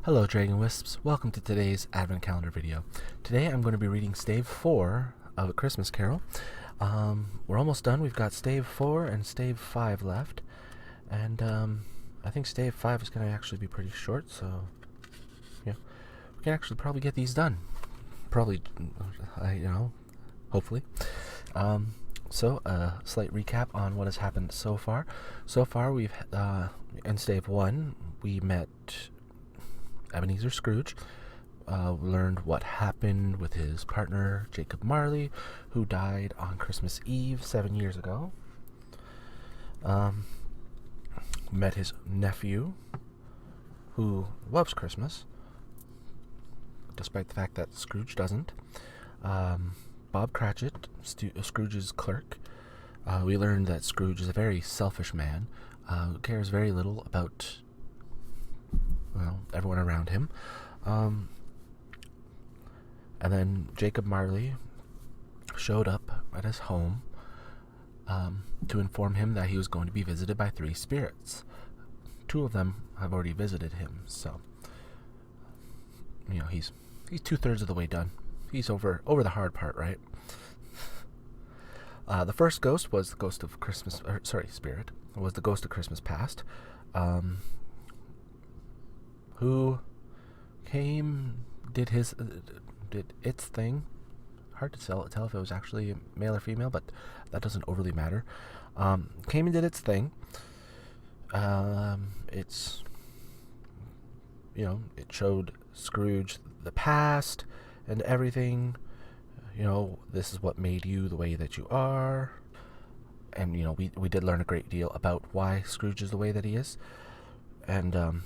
Hello Dragon Wisps, welcome to today's Advent Calendar video. Today I'm going to be reading Stave 4 of A Christmas Carol. We're almost done. We've got Stave 4 and Stave 5 left. And I think Stave 5 is going to actually be pretty short, so yeah, we can actually probably get these done. Probably, hopefully. So a slight recap on what has happened so far. So far we've, in Stave 1, we met Ebenezer Scrooge, learned what happened with his partner Jacob Marley, who died on Christmas Eve 7 years ago. Met his nephew, who loves Christmas, despite the fact that Scrooge doesn't. Bob Cratchit, Scrooge's clerk. We learned that Scrooge is a very selfish man, who cares very little about everyone around him. And then Jacob Marley showed up at his home to inform him that he was going to be visited by 3 spirits. 2 of them have already visited him, so he's 2/3 of the way done. He's over the hard part, right? The first ghost was the ghost of Christmas, spirit was the ghost of Christmas past, who came, did its thing. Hard to tell if it was actually male or female, but that doesn't overly matter. Came and did its thing. It showed Scrooge the past and everything. This is what made you the way that you are. And we did learn a great deal about why Scrooge is the way that he is. And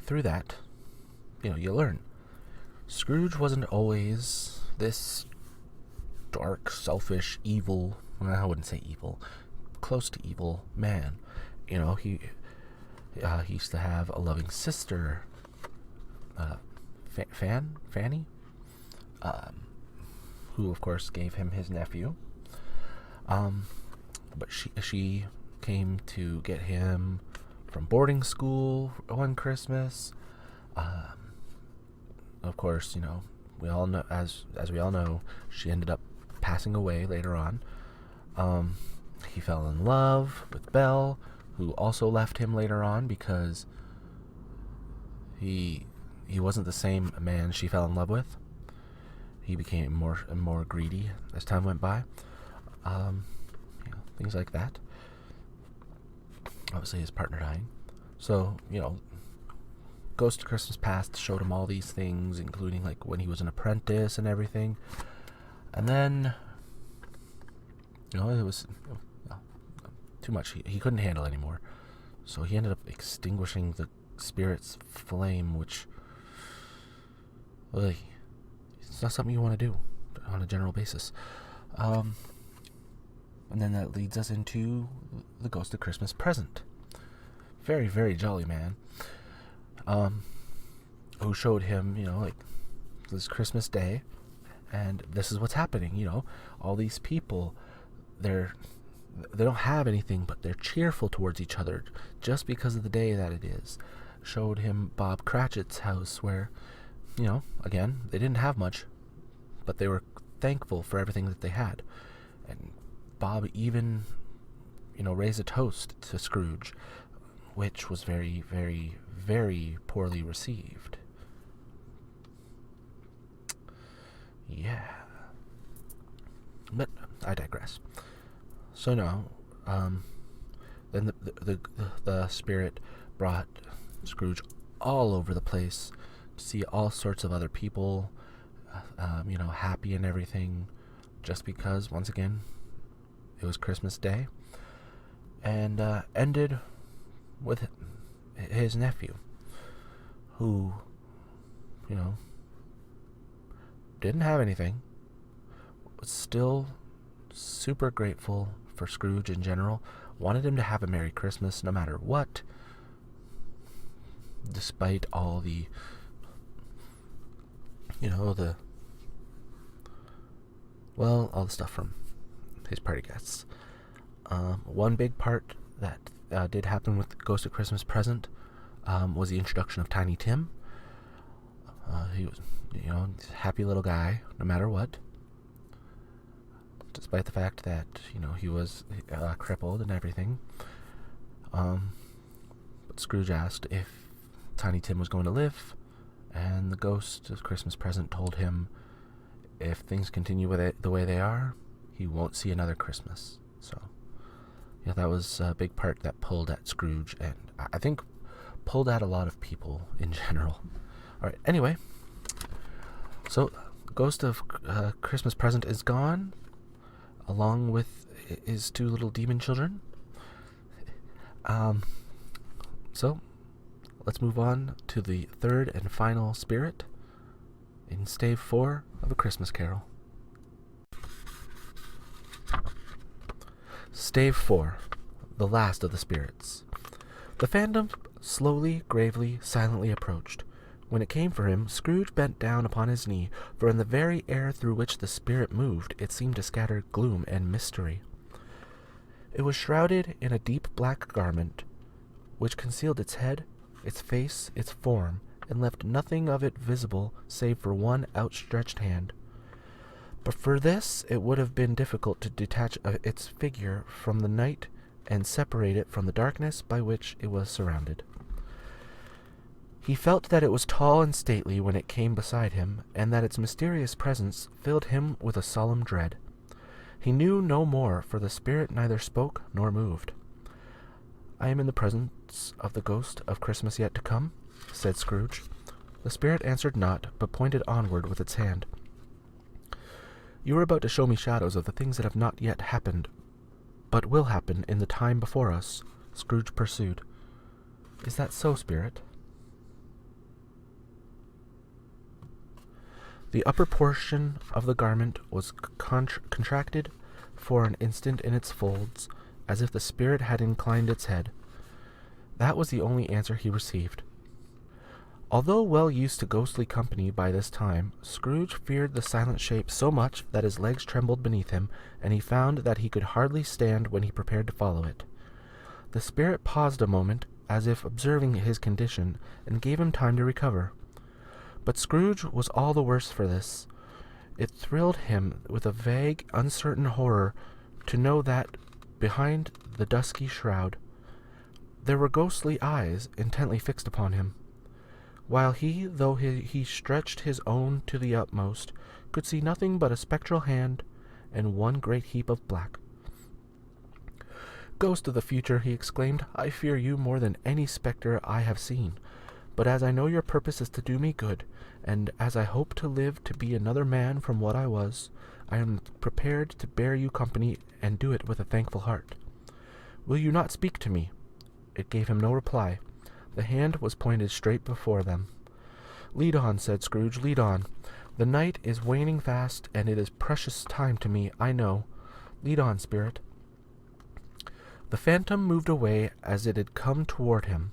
through that, you learn Scrooge wasn't always this dark, selfish, evil, I wouldn't say evil, close to evil man. He used to have a loving sister, Fanny, who of course gave him his nephew. But she came to get him from boarding school one Christmas. Of course, we all know, as we all know, she ended up passing away later on. He fell in love with Belle, who also left him later on because he wasn't the same man she fell in love with. He became more and more greedy as time went by. Things like that. Obviously his partner dying. So, Ghost of Christmas Past showed him all these things, including when he was an apprentice and everything. And then, it was too much. He couldn't handle anymore. So he ended up extinguishing the spirit's flame, which, really, it's not something you want to do on a general basis. And then that leads us into the Ghost of Christmas Present. Very, very jolly man. Who showed him, this Christmas Day, and this is what's happening. All these people, they don't have anything, but they're cheerful towards each other just because of the day that it is. Showed him Bob Cratchit's house where, again, they didn't have much, but they were thankful for everything that they had. And Bob even, raised a toast to Scrooge, which was very, very, very poorly received. Yeah. But I digress. So now, then the spirit brought Scrooge all over the place to see all sorts of other people, happy and everything, just because, once again, it was Christmas Day, and ended with his nephew, who, didn't have anything, was still super grateful for Scrooge in general, wanted him to have a Merry Christmas no matter what, despite all the, all the stuff from his party guests. One big part that did happen with Ghost of Christmas Present was the introduction of Tiny Tim. He was, a happy little guy, no matter what. Despite the fact that, he was crippled and everything. But Scrooge asked if Tiny Tim was going to live, and the ghost of Christmas Present told him if things continue with it the way they are, he won't see another Christmas. So, that was a big part that pulled at Scrooge, and I think pulled at a lot of people in general. Alright, anyway, so Ghost of Christmas Present is gone, along with his two little demon children. So, let's move on to the third and final spirit in Stave 4 of A Christmas Carol. Stave 4, the last of the spirits. The phantom slowly, gravely, silently approached. When it came for him, Scrooge bent down upon his knee, for in the very air through which the spirit moved, it seemed to scatter gloom and mystery. It was shrouded in a deep black garment, which concealed its head, its face, its form, and left nothing of it visible save for one outstretched hand. But for this it would have been difficult to detach its figure from the night and separate it from the darkness by which it was surrounded. He felt that it was tall and stately when it came beside him, and that its mysterious presence filled him with a solemn dread. He knew no more, for the spirit neither spoke nor moved. "I am in the presence of the ghost of Christmas yet to come," said Scrooge. The spirit answered not, but pointed onward with its hand. "You are about to show me shadows of the things that have not yet happened, but will happen in the time before us," Scrooge pursued. "Is that so, spirit?" The upper portion of the garment was contracted for an instant in its folds, as if the spirit had inclined its head. That was the only answer he received. Although well used to ghostly company by this time, Scrooge feared the silent shape so much that his legs trembled beneath him, and he found that he could hardly stand when he prepared to follow it. The spirit paused a moment, as if observing his condition, and gave him time to recover. But Scrooge was all the worse for this. It thrilled him with a vague, uncertain horror to know that, behind the dusky shroud, there were ghostly eyes intently fixed upon him, while he, though he stretched his own to the utmost, could see nothing but a spectral hand and one great heap of black. "Ghost of the future," he exclaimed, "I fear you more than any spectre I have seen. But as I know your purpose is to do me good, and as I hope to live to be another man from what I was, I am prepared to bear you company and do it with a thankful heart. Will you not speak to me?" It gave him no reply. The hand was pointed straight before them. "Lead on," said Scrooge, "lead on. The night is waning fast, and it is precious time to me, I know. Lead on, spirit." The phantom moved away as it had come toward him.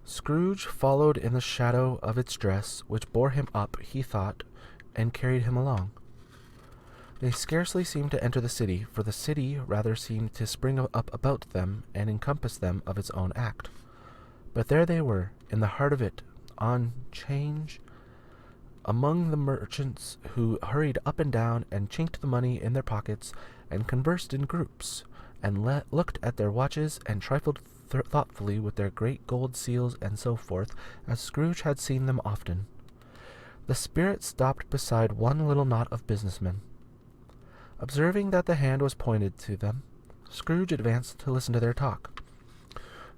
Scrooge followed in the shadow of its dress, which bore him up, he thought, and carried him along. They scarcely seemed to enter the city, for the city rather seemed to spring up about them and encompass them of its own act. But there they were, in the heart of it, on 'Change, among the merchants who hurried up and down and chinked the money in their pockets and conversed in groups, and looked at their watches and trifled thoughtfully with their great gold seals and so forth, as Scrooge had seen them often. The spirit stopped beside one little knot of businessmen. Observing that the hand was pointed to them, Scrooge advanced to listen to their talk.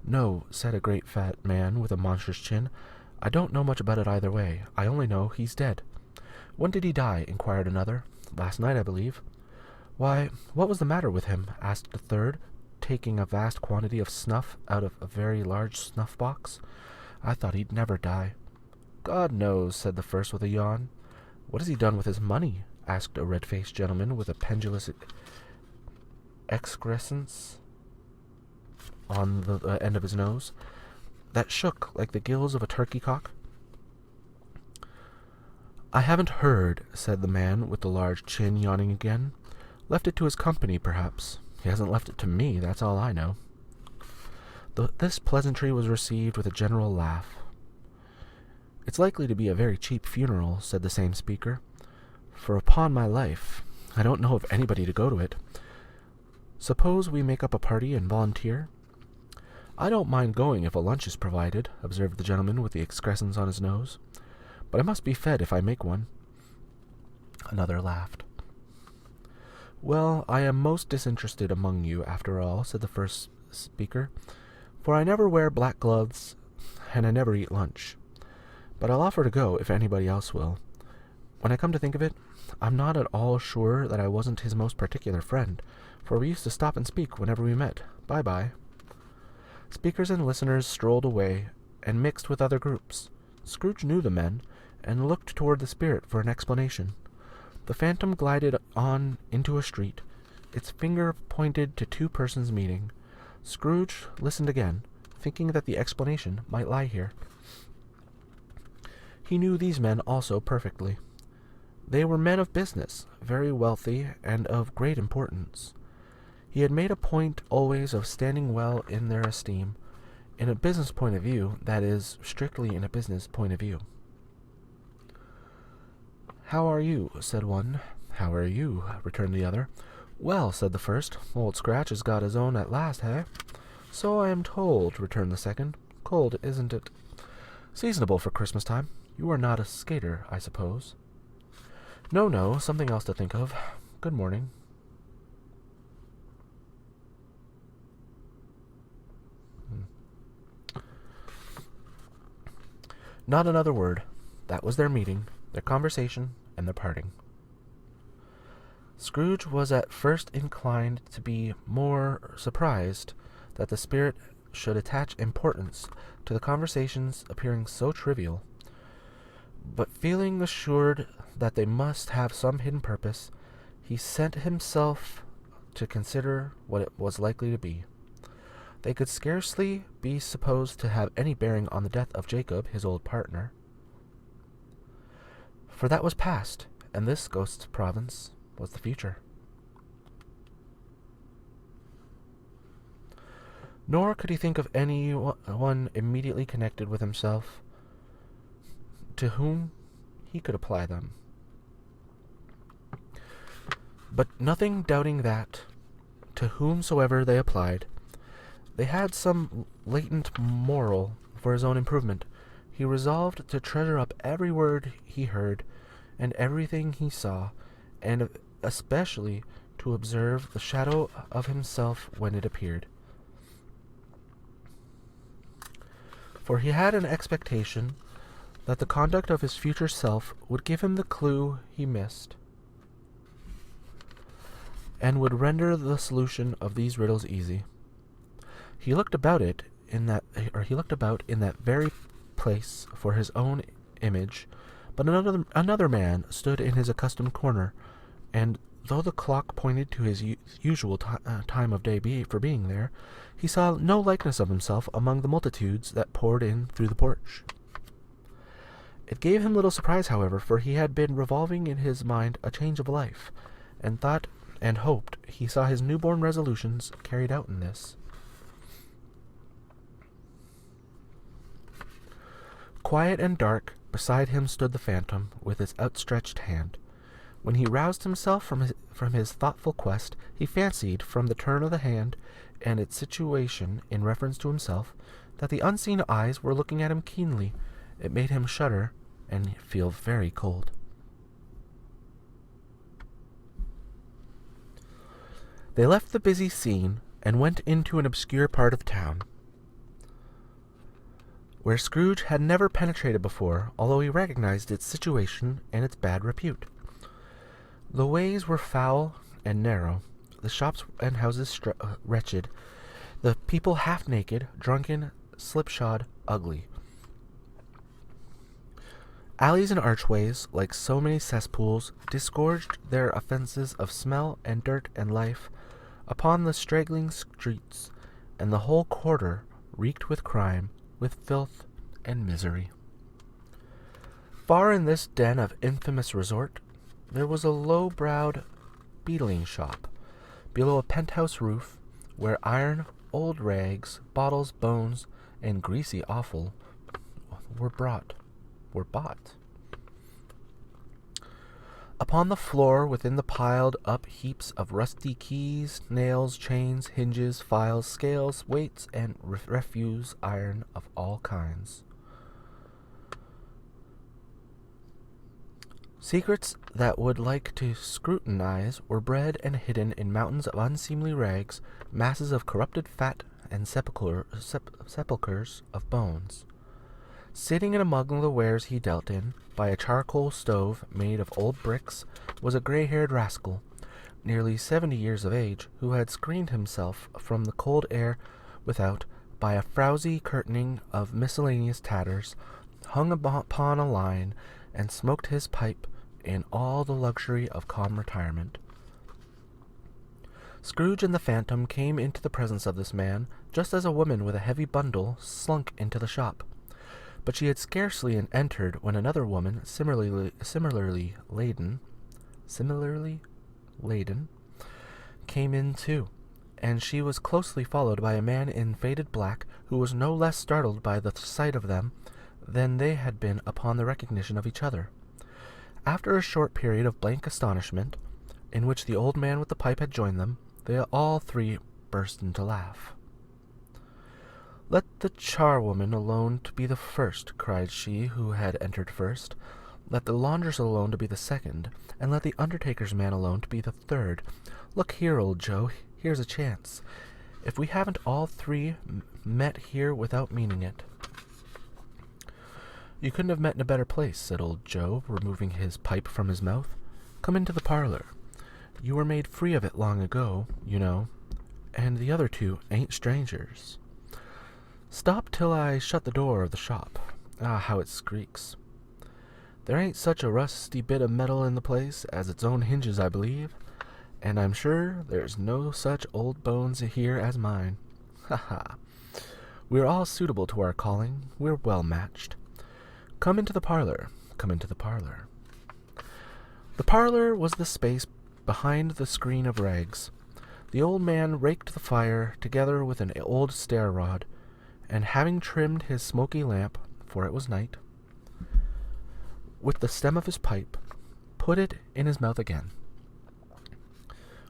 "No," said a great fat man with a monstrous chin, "I don't know much about it either way. I only know he's dead." "When did he die?" inquired another. "Last night, I believe." "Why, what was the matter with him?" asked a third, taking a vast quantity of snuff out of a very large snuff-box. "I thought he'd never die." "God knows," said the first with a yawn. "What has he done with his money?" asked a red-faced gentleman with a pendulous excrescence on the end of his nose that shook like the gills of a turkey-cock. "I haven't heard," said the man with the large chin, yawning again. "Left it to his company, perhaps. He hasn't left it to me, that's all I know." This pleasantry was received with a general laugh. "It's likely to be a very cheap funeral," said the same speaker, "for upon my life, I don't know of anybody to go to it. Suppose we make up a party and volunteer?" "I don't mind going if a lunch is provided," observed the gentleman with the excrescence on his nose, "but I must be fed if I make one." Another laughed. "Well, I am most disinterested among you, after all," said the first speaker, "for I never wear black gloves, and I never eat lunch. But I'll offer to go if anybody else will. When I come to think of it, I'm not at all sure that I wasn't his most particular friend, for we used to stop and speak whenever we met. Bye-bye." Speakers and listeners strolled away and mixed with other groups. Scrooge knew the men, and looked toward the spirit for an explanation. The phantom glided on into a street. Its finger pointed to two persons meeting. Scrooge listened again, thinking that the explanation might lie here. He knew these men also perfectly. They were men of business, very wealthy, and of great importance. He had made a point always of standing well in their esteem, in a business point of view, that is, strictly in a business point of view. "How are you?" said one. "How are you?" returned the other. "Well," said the first, "Old Scratch has got his own at last, hey?" "So I am told," returned the second. "Cold, isn't it?" "Seasonable for Christmas time. You are not a skater, I suppose?" No, something else to think of. Good morning." Not another word. That was their meeting, their conversation, and their parting. Scrooge was at first inclined to be more surprised that the spirit should attach importance to the conversations appearing so trivial, but feeling assured that they must have some hidden purpose, he set himself to consider what it was likely to be. They could scarcely be supposed to have any bearing on the death of Jacob, his old partner, for that was past, and this ghost's province was the future. Nor could he think of any one immediately connected with himself to whom he could apply them. But nothing doubting that, to whomsoever they applied, they had some latent moral for his own improvement, he resolved to treasure up every word he heard and everything he saw, and especially to observe the shadow of himself when it appeared. For he had an expectation that the conduct of his future self would give him the clue he missed, and would render the solution of these riddles easy. He looked about in that very place for his own image, but another man stood in his accustomed corner, and though the clock pointed to his usual time of day for being there, he saw no likeness of himself among the multitudes that poured in through the porch. It gave him little surprise, however, for he had been revolving in his mind a change of life, and thought and hoped he saw his newborn resolutions carried out in this. Quiet and dark, beside him stood the phantom, with his outstretched hand. When he roused himself from his thoughtful quest, he fancied, from the turn of the hand and its situation in reference to himself, that the unseen eyes were looking at him keenly. It made him shudder and feel very cold. They left the busy scene and went into an obscure part of town, where Scrooge had never penetrated before, although he recognized its situation and its bad repute. The ways were foul and narrow, the shops and houses wretched, the people half naked, drunken, slipshod, ugly. Alleys and archways, like so many cesspools, disgorged their offences of smell and dirt and life upon the straggling streets, and the whole quarter reeked with crime, with filth and misery. Far in this den of infamous resort, there was a low-browed beetling shop, below a penthouse roof, where iron old rags, bottles, bones, and greasy offal were bought. Upon the floor within the piled up heaps of rusty keys, nails, chains, hinges, files, scales, weights, and refuse iron of all kinds. Secrets that would like to scrutinize were bred and hidden in mountains of unseemly rags, masses of corrupted fat, and sepulchres of bones. Sitting in among the wares he dealt in, by a charcoal stove made of old bricks, was a grey-haired rascal, nearly 70 years of age, who had screened himself from the cold air without by a frowsy curtaining of miscellaneous tatters, hung upon a line, and smoked his pipe in all the luxury of calm retirement. Scrooge and the Phantom came into the presence of this man, just as a woman with a heavy bundle slunk into the shop. But she had scarcely entered when another woman, similarly laden, came in too, and she was closely followed by a man in faded black, who was no less startled by the sight of them than they had been upon the recognition of each other. After a short period of blank astonishment, in which the old man with the pipe had joined them, they all three burst into laugh. "Let the charwoman alone to be the first," cried she who had entered first. "Let the laundress alone to be the second, and let the undertaker's man alone to be the third. Look here, old Joe, here's a chance. If we haven't all three met here without meaning it." "You couldn't have met in a better place," said old Joe, removing his pipe from his mouth. "Come into the parlor. You were made free of it long ago, you know, and the other two ain't strangers. Stop till I shut the door of the shop. Ah, how it squeaks. There ain't such a rusty bit of metal in the place as its own hinges, I believe, and I'm sure there's no such old bones here as mine. Ha ha! We're all suitable to our calling. We're well matched. Come into the parlor. Come into the parlor." The parlor was the space behind the screen of rags. The old man raked the fire together with an old stair-rod, and having trimmed his smoky lamp, for it was night, with the stem of his pipe, put it in his mouth again.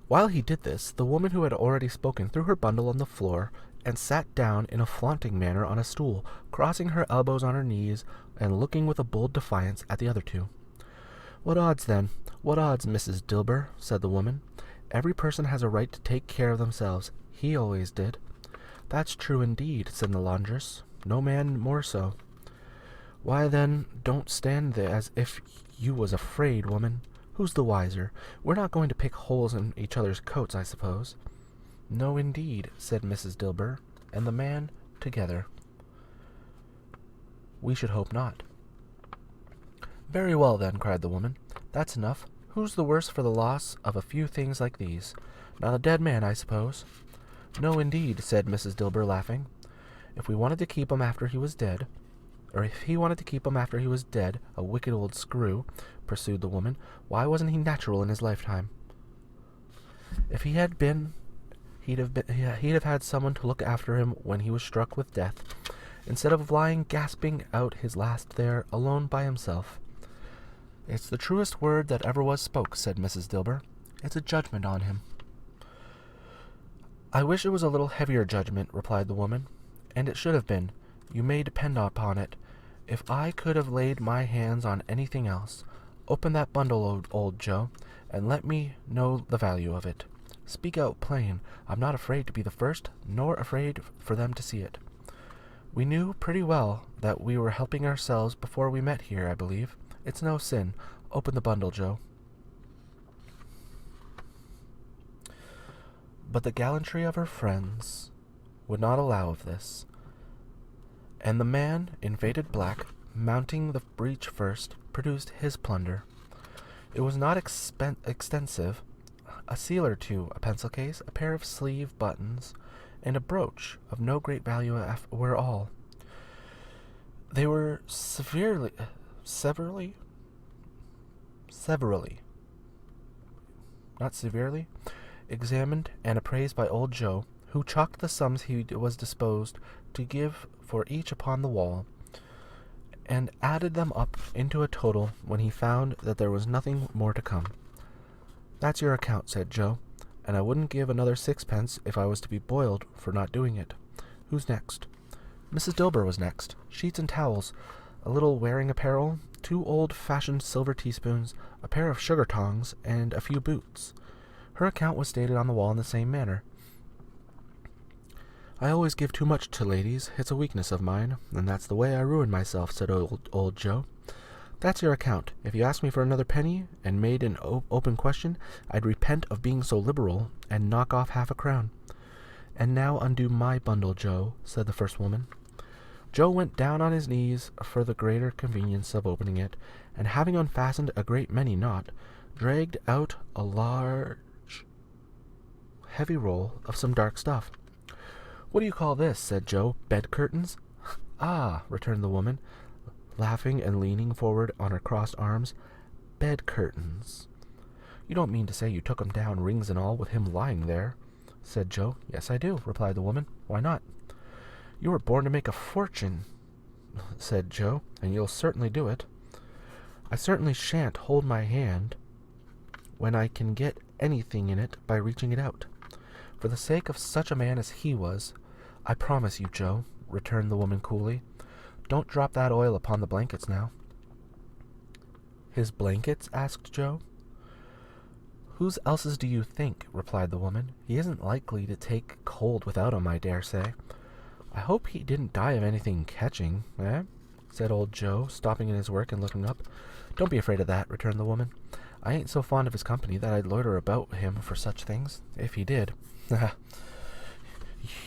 While he did this, the woman who had already spoken threw her bundle on the floor and sat down in a flaunting manner on a stool, crossing her elbows on her knees and looking with a bold defiance at the other two. "What odds, then? What odds, Mrs. Dilber?" said the woman. "Every person has a right to take care of themselves. He always did." "That's true indeed," said the laundress. "No man more so." "Why, then, don't stand there as if you was afraid, woman. Who's the wiser? We're not going to pick holes in each other's coats, I suppose." "No, indeed," said Mrs. Dilber and the man together. "We should hope not." "Very well, then," cried the woman. "That's enough. Who's the worse for the loss of a few things like these? Now the dead man, I suppose." "No, indeed," said Mrs. Dilber, laughing. If he wanted to keep him after he was dead, a wicked old screw," pursued the woman, "why wasn't he natural in his lifetime? If he had been, he'd have had someone to look after him when he was struck with death, instead of lying gasping out his last there, alone by himself." "It's the truest word that ever was spoke," said Mrs. Dilber. "It's a judgment on him." "I wish it was a little heavier judgment," replied the woman, "and it should have been, you may depend upon it. If I could have laid my hands on anything else, open that bundle, old Joe, and let me know the value of it. Speak out plain. I'm not afraid to be the first, nor afraid for them to see it. We knew pretty well that we were helping ourselves before we met here, I believe. It's no sin. Open the bundle, Joe." But the gallantry of her friends would not allow of this, and the man in faded black, mounting the breach first, produced his plunder. It was not extensive. A seal or two, a pencil case, a pair of sleeve buttons, and a brooch of no great value were all. They were severely examined and appraised by old Joe, who chalked the sums he was disposed to give for each upon the wall, and added them up into a total when he found that there was nothing more to come. "That's your account," said Joe, "and I wouldn't give another sixpence if I was to be boiled for not doing it. Who's next?" Mrs. Dilber was next. Sheets and towels, a little wearing apparel, 2 old-fashioned silver teaspoons, a pair of sugar tongs, and a few boots. Her account was stated on the wall in the same manner. "I always give too much to ladies. It's a weakness of mine, and that's the way I ruin myself," said old Joe. "That's your account. If you asked me for another penny, and made an open question, I'd repent of being so liberal, and knock off half a crown." "And now undo my bundle, Joe," said the first woman. Joe went down on his knees for the greater convenience of opening it, and having unfastened a great many knot, dragged out a large, heavy roll of some dark stuff. "What do you call this?" said Joe. "Bed curtains?" "Ah," returned the woman, laughing and leaning forward on her crossed arms. "Bed curtains. You don't mean to say you took 'em down, rings and all, with him lying there?" said Joe. "Yes, I do," replied the woman. "Why not?" "You were born to make a fortune," said Joe, "and you'll certainly do it." "I certainly shan't hold my hand when I can get anything in it by reaching it out. For the sake of such a man as he was, I promise you, Joe," returned the woman coolly. "Don't drop that oil upon the blankets now." "His blankets?" asked Joe. "Whose else's do you think?" replied the woman. "He isn't likely to take cold without 'em, I dare say." "I hope he didn't die of anything catching, eh?" said old Joe, stopping in his work and looking up. "Don't be afraid of that," returned the woman. "I ain't so fond of his company that I'd loiter about him for such things, if he did.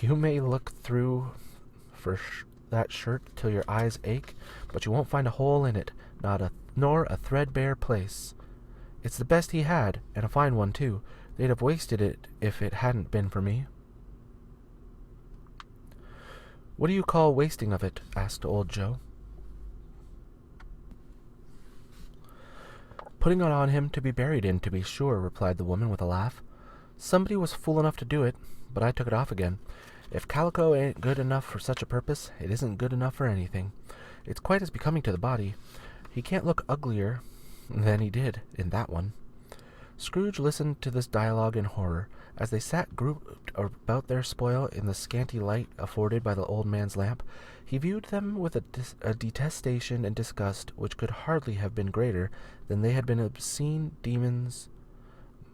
You may look through for that shirt till your eyes ache, but you won't find a hole in it, nor a threadbare place. It's the best he had, and a fine one, too. They'd have wasted it if it hadn't been for me." "What do you call wasting of it?" asked old Joe. "Putting it on him to be buried in, to be sure," replied the woman with a laugh. "Somebody was fool enough to do it, but I took it off again. If calico ain't good enough for such a purpose, it isn't good enough for anything. It's quite as becoming to the body. He can't look uglier than he did in that one." Scrooge listened to this dialogue in horror. As they sat grouped about their spoil in the scanty light afforded by the old man's lamp, he viewed them with a detestation and disgust which could hardly have been greater than they had been obscene demons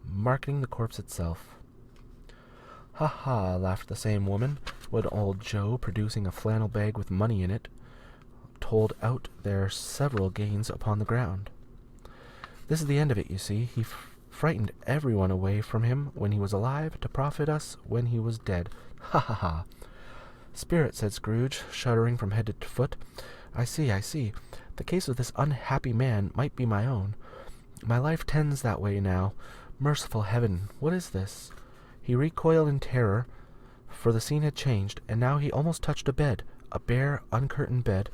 marketing the corpse itself. "Ha ha!" laughed the same woman, when old Joe, producing a flannel bag with money in it, told out their several gains upon the ground. "This is the end of it, you see. He frightened everyone away from him when he was alive, to profit us when he was dead. Ha ha ha!" "Spirit," said Scrooge, shuddering from head to foot. I see. The case of this unhappy man might be my own. My life tends that way now. Merciful heaven, what is this?" He recoiled in terror, for the scene had changed, and now he almost touched a bed, a bare, uncurtained bed,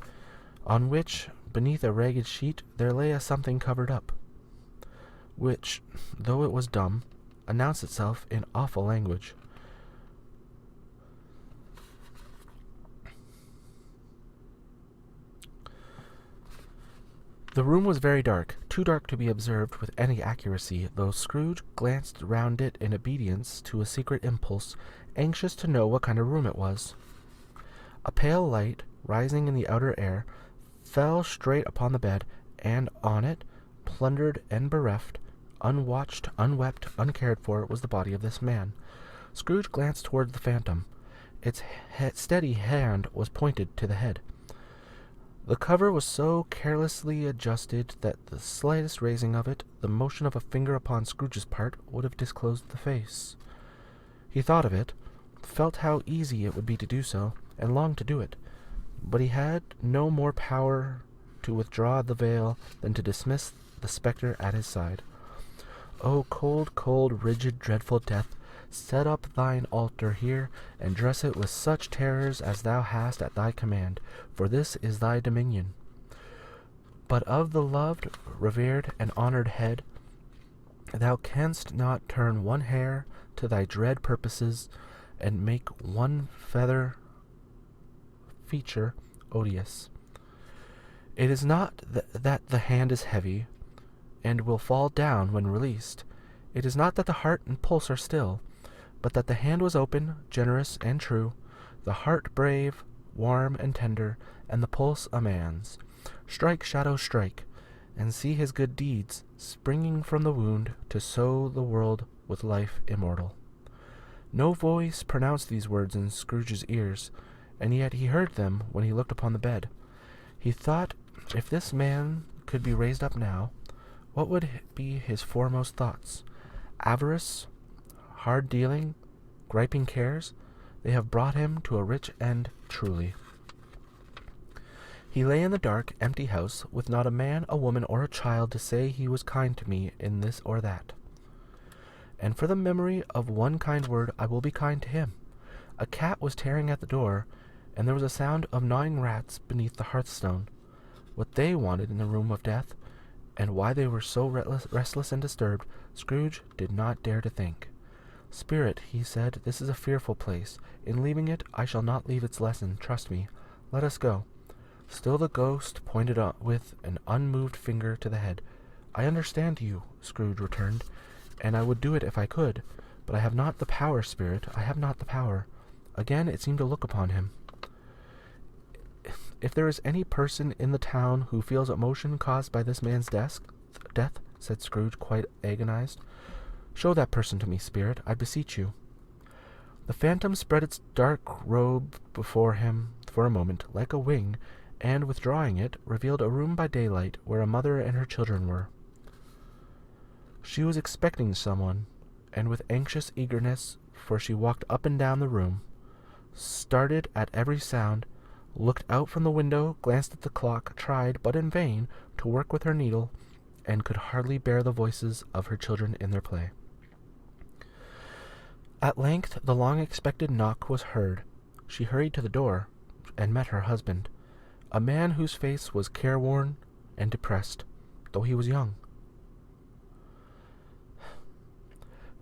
on which, beneath a ragged sheet, there lay a something covered up, which, though it was dumb, announced itself in awful language. The room was very dark, too dark to be observed with any accuracy, though Scrooge glanced round it in obedience to a secret impulse, anxious to know what kind of room it was. A pale light, rising in the outer air, fell straight upon the bed, and on it, plundered and bereft, unwatched, unwept, uncared for, was the body of this man. Scrooge glanced towards the phantom. Its steady hand was pointed to the head. The cover was so carelessly adjusted that the slightest raising of it, the motion of a finger upon Scrooge's part, would have disclosed the face. He thought of it, felt how easy it would be to do so, and longed to do it, but he had no more power to withdraw the veil than to dismiss the spectre at his side. "O cold, cold, rigid, dreadful death, set up thine altar here, and dress it with such terrors as thou hast at thy command, for this is thy dominion. But of the loved, revered, and honored head, thou canst not turn one hair to thy dread purposes, and make one feather feature odious. It is not that the hand is heavy, and will fall down when released. It is not that the heart and pulse are still, but that the hand was open, generous, and true, the heart brave, warm, and tender, and the pulse a man's. Strike, shadow, strike, and see his good deeds springing from the wound to sow the world with life immortal. No voice pronounced these words in Scrooge's ears, and yet he heard them when he looked upon the bed. He thought, if this man could be raised up now, what would be his foremost thoughts? Avarice, hard dealing, griping cares, they have brought him to a rich end truly. He lay in the dark, empty house, with not a man, a woman, or a child to say he was kind to me in this or that. And for the memory of one kind word, I will be kind to him. A cat was tearing at the door, and there was a sound of gnawing rats beneath the hearthstone. What they wanted in the room of death, and why they were so restless and disturbed, Scrooge did not dare to think. Spirit, he said, this is a fearful place. In leaving it, I shall not leave its lesson. Trust me. Let us go. Still the ghost pointed with an unmoved finger to the head. I understand you, Scrooge returned, and I would do it if I could, but I have not the power, Spirit. I have not the power. Again it seemed to look upon him. If there is any person in the town who feels emotion caused by this man's death, said Scrooge, quite agonized, show that person to me, Spirit, I beseech you. The phantom spread its dark robe before him for a moment, like a wing, and, withdrawing it, revealed a room by daylight where a mother and her children were. She was expecting someone, and with anxious eagerness, for she walked up and down the room, started at every sound, looked out from the window, glanced at the clock, tried, but in vain, to work with her needle, and could hardly bear the voices of her children in their play. At length the long-expected knock was heard. She hurried to the door, and met her husband, a man whose face was careworn and depressed, though he was young.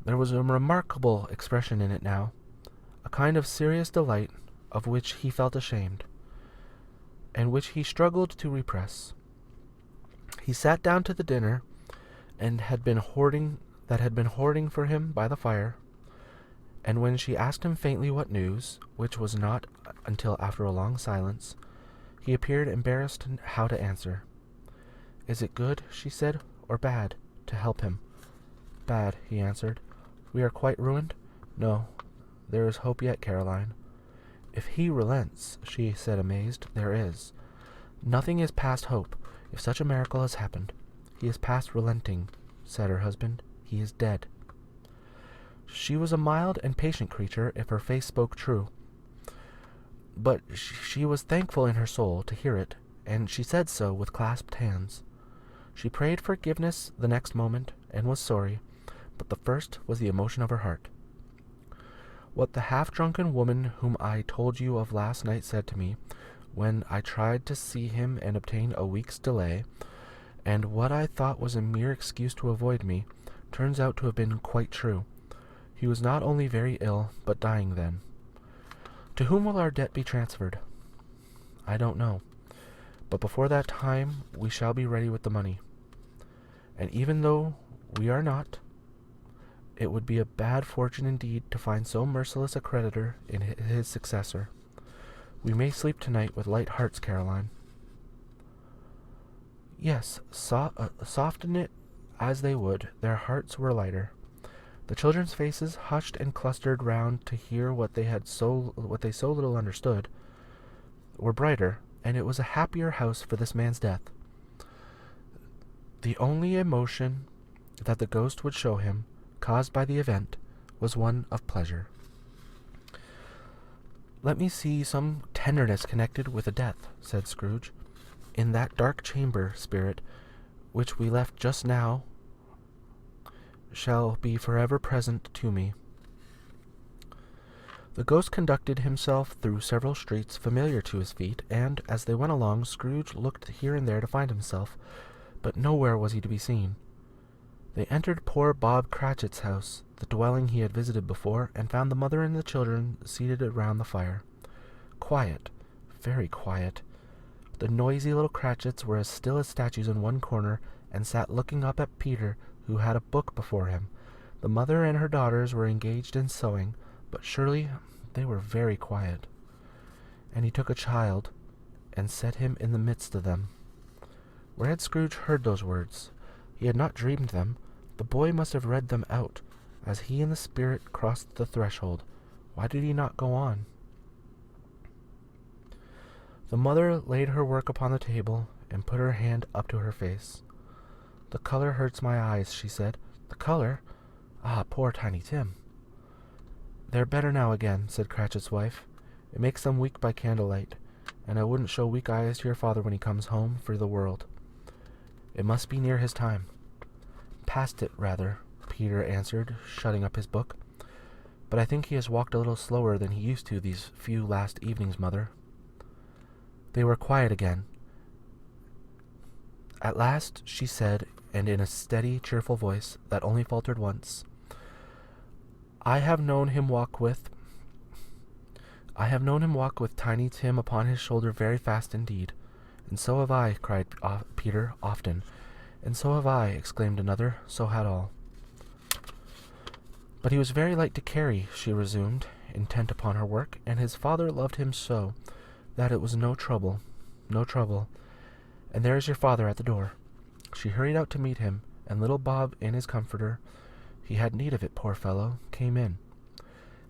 There was a remarkable expression in it now, a kind of serious delight of which he felt ashamed, and which he struggled to repress. He sat down to the dinner and had been hoarding for him by the fire, and when she asked him faintly what news, which was not until after a long silence, he appeared embarrassed how to answer. Is it good, she said, or bad, to help him? Bad, he answered. We are quite ruined? No, there is hope yet, Caroline. If he relents, she said, amazed, there is. Nothing is past hope, if such a miracle has happened. He is past relenting, said her husband. He is dead. She was a mild and patient creature, if her face spoke true. But she was thankful in her soul to hear it, and she said so with clasped hands. She prayed forgiveness the next moment, and was sorry, but the first was the emotion of her heart. What the half-drunken woman whom I told you of last night said to me, when I tried to see him and obtain a week's delay, and what I thought was a mere excuse to avoid me, turns out to have been quite true. He was not only very ill, but dying then. To whom will our debt be transferred? I don't know, but before that time we shall be ready with the money. And even though we are not, it would be a bad fortune indeed to find so merciless a creditor in his successor. We may sleep tonight with light hearts, Caroline. Yes, soften it as they would, their hearts were lighter. The children's faces, hushed and clustered round to hear what they so little understood, were brighter, and it was a happier house for this man's death. The only emotion that the ghost would show him, caused by the event, was one of pleasure. Let me see some tenderness connected with a death, said Scrooge. In that dark chamber, Spirit, which we left just now, shall be forever present to me. The ghost conducted himself through several streets familiar to his feet, and, as they went along, Scrooge looked here and there to find himself, but nowhere was he to be seen. They entered poor Bob Cratchit's house, the dwelling he had visited before, and found the mother and the children seated around the fire. Quiet, very quiet. The noisy little Cratchits were as still as statues in one corner, and sat looking up at Peter, who had a book before him. The mother and her daughters were engaged in sewing, but surely they were very quiet. And he took a child, and set him in the midst of them. Where had Scrooge heard those words? He had not dreamed them. The boy must have read them out, as he and the spirit crossed the threshold. Why did he not go on? The mother laid her work upon the table, and put her hand up to her face. "The color hurts my eyes," she said. "The color? Ah, poor Tiny Tim." "They're better now again," said Cratchit's wife. "It makes them weak by candlelight, and I wouldn't show weak eyes to your father when he comes home for the world. It must be near his time." "Past it, rather," Peter answered, shutting up his book. "But I think he has walked a little slower than he used to these few last evenings, Mother." They were quiet again. At last she said, and in a steady, cheerful voice that only faltered once, I have known him walk with Tiny Tim upon his shoulder very fast indeed." "And so have I," cried Peter, "often." "And so have I," exclaimed another. "So had all." "But he was very light to carry," she resumed, intent upon her work, "and his father loved him so, that it was no trouble. And there is your father at the door." She hurried out to meet him, and little Bob in his comforter, he had need of it, poor fellow, came in.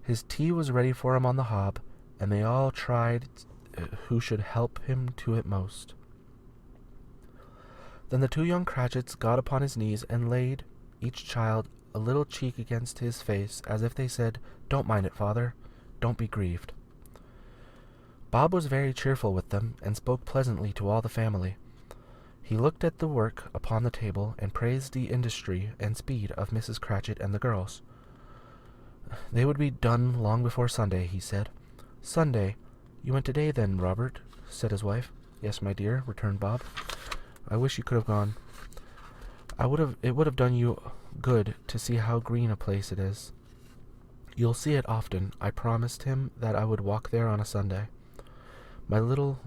His tea was ready for him on the hob, and they all tried who should help him to it most. Then the two young Cratchits got upon his knees, and laid, each child, a little cheek against his face, as if they said, "Don't mind it, father. Don't be grieved." Bob was very cheerful with them, and spoke pleasantly to all the family. He looked at the work upon the table, and praised the industry and speed of Mrs. Cratchit and the girls. They would be done long before Sunday, he said. "Sunday? You went today, then, Robert?" said his wife. "Yes, my dear," returned Bob. "I wish you could have gone. It would have done you good to see how green a place it is." "You'll see it often. I promised him that I would walk there on a Sunday." "My little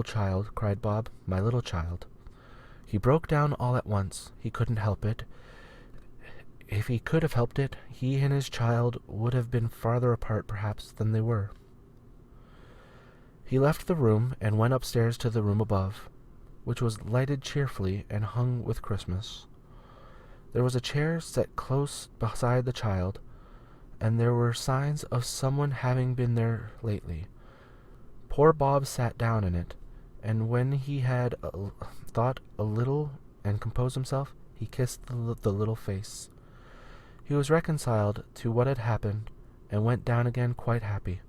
child," cried Bob. "My little child." He broke down all at once. He couldn't help it. If he could have helped it, he and his child would have been farther apart, perhaps, than they were. He left the room, and went upstairs to the room above, which was lighted cheerfully and hung with Christmas. There was a chair set close beside the child, and there were signs of someone having been there lately. Poor Bob sat down in it, and when he had thought a little and composed himself, he kissed the little face. He was reconciled to what had happened, and went down again quite happy.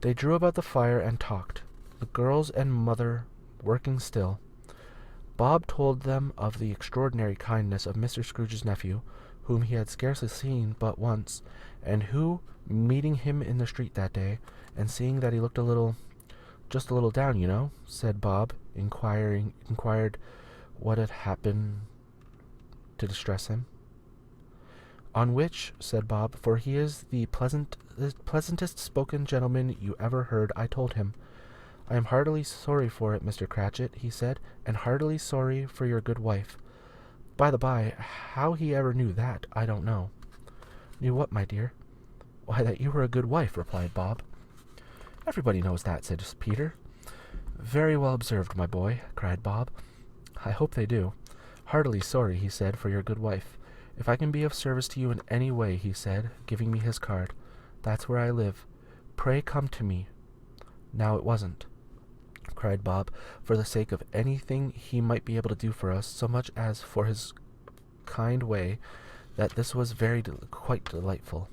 They drew about the fire and talked, the girls and mother working still. Bob told them of the extraordinary kindness of Mr. Scrooge's nephew, whom he had scarcely seen but once, and who, meeting him in the street that day, and seeing that he looked just a little down, you know, said Bob, inquired what had happened to distress him. "On which," said Bob, "for he is the pleasantest spoken gentleman you ever heard, I told him, 'I am heartily sorry for it, Mr. Cratchit,' he said, 'and heartily sorry for your good wife.' By the by, how he ever knew that, I don't know." "Knew what, my dear?" "Why, that you were a good wife," replied Bob. "Everybody knows that," said Peter. "Very well observed, my boy," cried Bob. "I hope they do. Heartily sorry," he said, "for your good wife. If I can be of service to you in any way," he said, giving me his card, "that's where I live. Pray come to me." "Now it wasn't," cried Bob, for the sake of anything he might be able to do for us, so much as for his kind way, that this was quite delightful.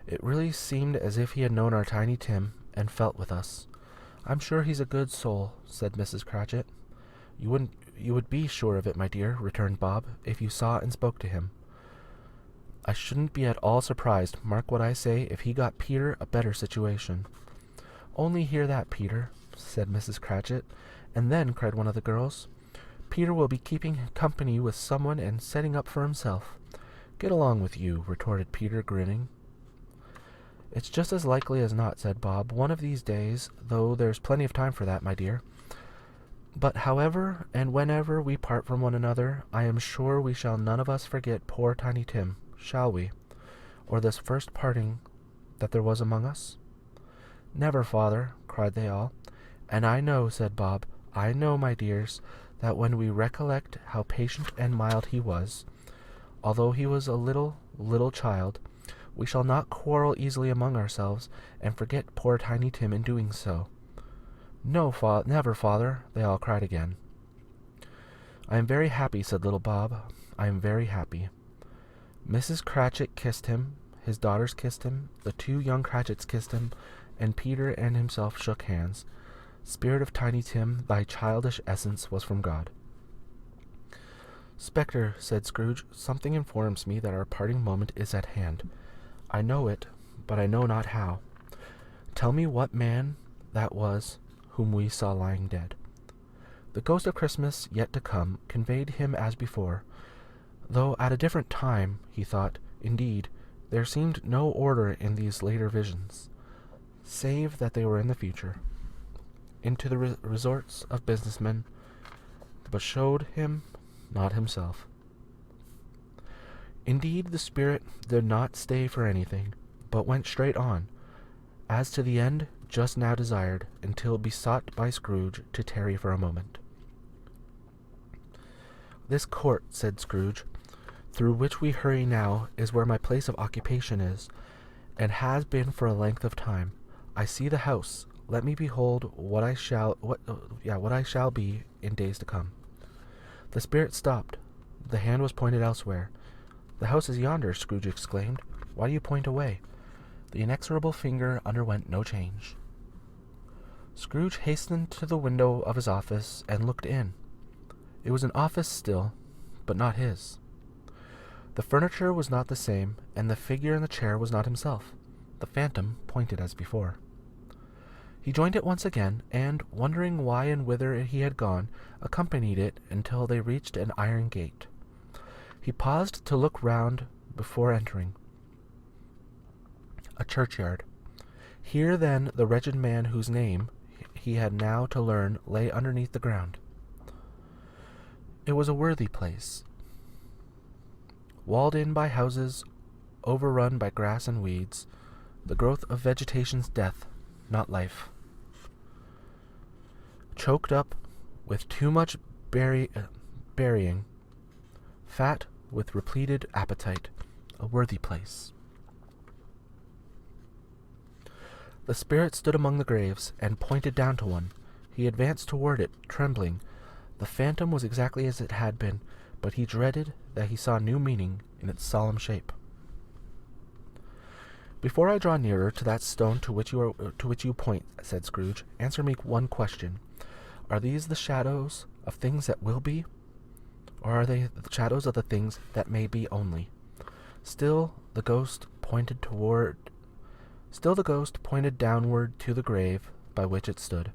It really seemed as if he had known our Tiny Tim, and felt with us. "I'm sure he's a good soul," said Mrs. Cratchit. You would be sure of it, my dear," returned Bob, "if you saw and spoke to him. I shouldn't be at all surprised, mark what I say, if he got Peter a better situation." "Only hear that, Peter," said Mrs. Cratchit. "And then," cried one of the girls, Peter will be keeping company with someone and setting up for himself. Get along with you, retorted Peter, grinning. It's just as likely as not, said Bob. One of these days, though there's plenty of time for that, my dear. But however and whenever we part from one another, I am sure we shall none of us forget poor Tiny Tim, shall we? Or this first parting that there was among us? Never, father, cried they all. And I know, said Bob, I know, my dears, that when we recollect how patient and mild he was, although he was a little child, we shall not quarrel easily among ourselves, and forget poor Tiny Tim in doing so. No, never, father, they all cried again. I am very happy, said little Bob. I am very happy. Mrs. Cratchit kissed him, his daughters kissed him, the two young Cratchits kissed him, and Peter and himself shook hands. Spirit of Tiny Tim, thy childish essence was from God. Spectre, said Scrooge, something informs me that our parting moment is at hand. I know it, but I know not how. Tell me what man that was whom we saw lying dead. The ghost of Christmas yet to come conveyed him as before, though at a different time, he thought. Indeed, there seemed no order in these later visions, save that they were in the future, into the resorts of businessmen, but showed him not himself. Indeed, the spirit did not stay for anything, but went straight on, as to the end just now desired, until besought by Scrooge to tarry for a moment. This court, said Scrooge, through which we hurry now, is where my place of occupation is, and has been for a length of time. I see the house. Let me behold what I shall be in days to come. The spirit stopped. The hand was pointed elsewhere. The house is yonder, Scrooge exclaimed. Why do you point away? The inexorable finger underwent no change. Scrooge hastened to the window of his office and looked in. It was an office still, but not his. The furniture was not the same, and the figure in the chair was not himself. The phantom pointed as before. He joined it once again, and, wondering why and whither he had gone, accompanied it until they reached an iron gate. He paused to look round before entering. A churchyard. Here, then, the wretched man whose name he had now to learn lay underneath the ground. It was a worthy place, walled in by houses, overrun by grass and weeds, the growth of vegetation's death, not life. Choked up with too much burying, fat with repleted appetite, a worthy place. The spirit stood among the graves, and pointed down to one. He advanced toward it, trembling. The phantom was exactly as it had been, but he dreaded that he saw new meaning in its solemn shape. Before I draw nearer to that stone to which you point, said Scrooge, answer me one question. Are these the shadows of things that will be, or are they the shadows of the things that may be only? Still the ghost pointed downward to the grave by which it stood.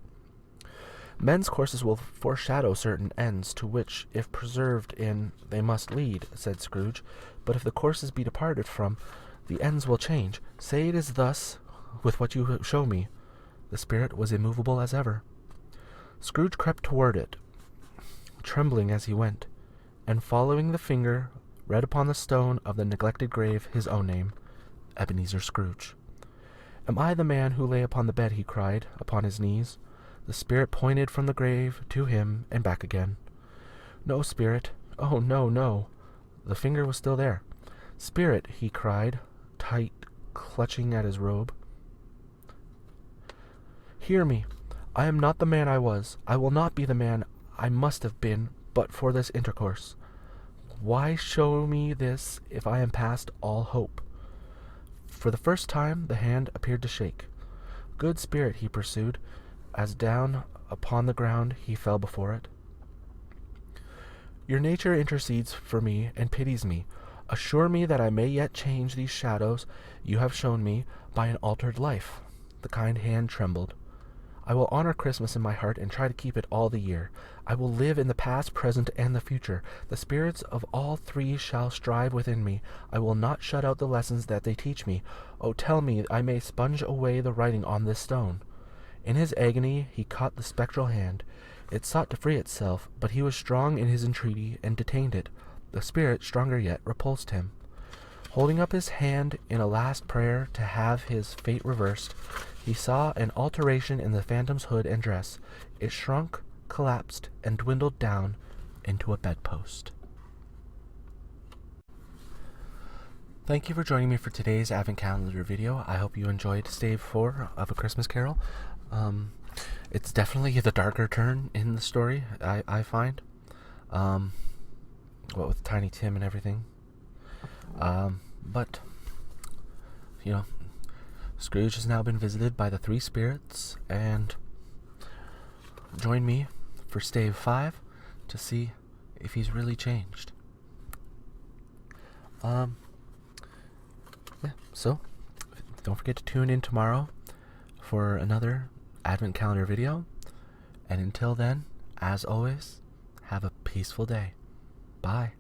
Men's courses will foreshadow certain ends to which, if preserved in, they must lead, said Scrooge. But if the courses be departed from, the ends will change. Say it is thus with what you show me. The spirit was immovable as ever. Scrooge crept toward it, trembling as he went, and following the finger, read upon the stone of the neglected grave his own name, Ebenezer Scrooge. Am I the man who lay upon the bed? He cried, upon his knees. The spirit pointed from the grave to him and back again. No, spirit. Oh, no, no. The finger was still there. Spirit, he cried, tight clutching at his robe. Hear me. I am not the man I was. I will not be the man I must have been but for this intercourse. Why show me this if I am past all hope? For the first time the hand appeared to shake. Good spirit, he pursued, as down upon the ground he fell before it. Your nature intercedes for me and pities me. Assure me that I may yet change these shadows you have shown me by an altered life. The kind hand trembled. I will honor Christmas in my heart and try to keep it all the year. I will live in the past, present, and the future. The spirits of all three shall strive within me. I will not shut out the lessons that they teach me. Oh, tell me I may sponge away the writing on this stone. In his agony he caught the spectral hand. It sought to free itself, but he was strong in his entreaty and detained it. The spirit, stronger yet, repulsed him. Holding up his hand in a last prayer to have his fate reversed, he saw an alteration in the phantom's hood and dress. It shrunk, collapsed, and dwindled down into a bedpost. Thank you for joining me for today's Advent Calendar video. I hope you enjoyed Stave 4 of A Christmas Carol. It's definitely the darker turn in the story, I find. What with Tiny Tim and everything. But, you know, Scrooge has now been visited by the three spirits, and join me for Stave 5 to see if he's really changed. Yeah, so don't forget to tune in tomorrow for another Advent Calendar video, and until then, as always, have a peaceful day. Bye.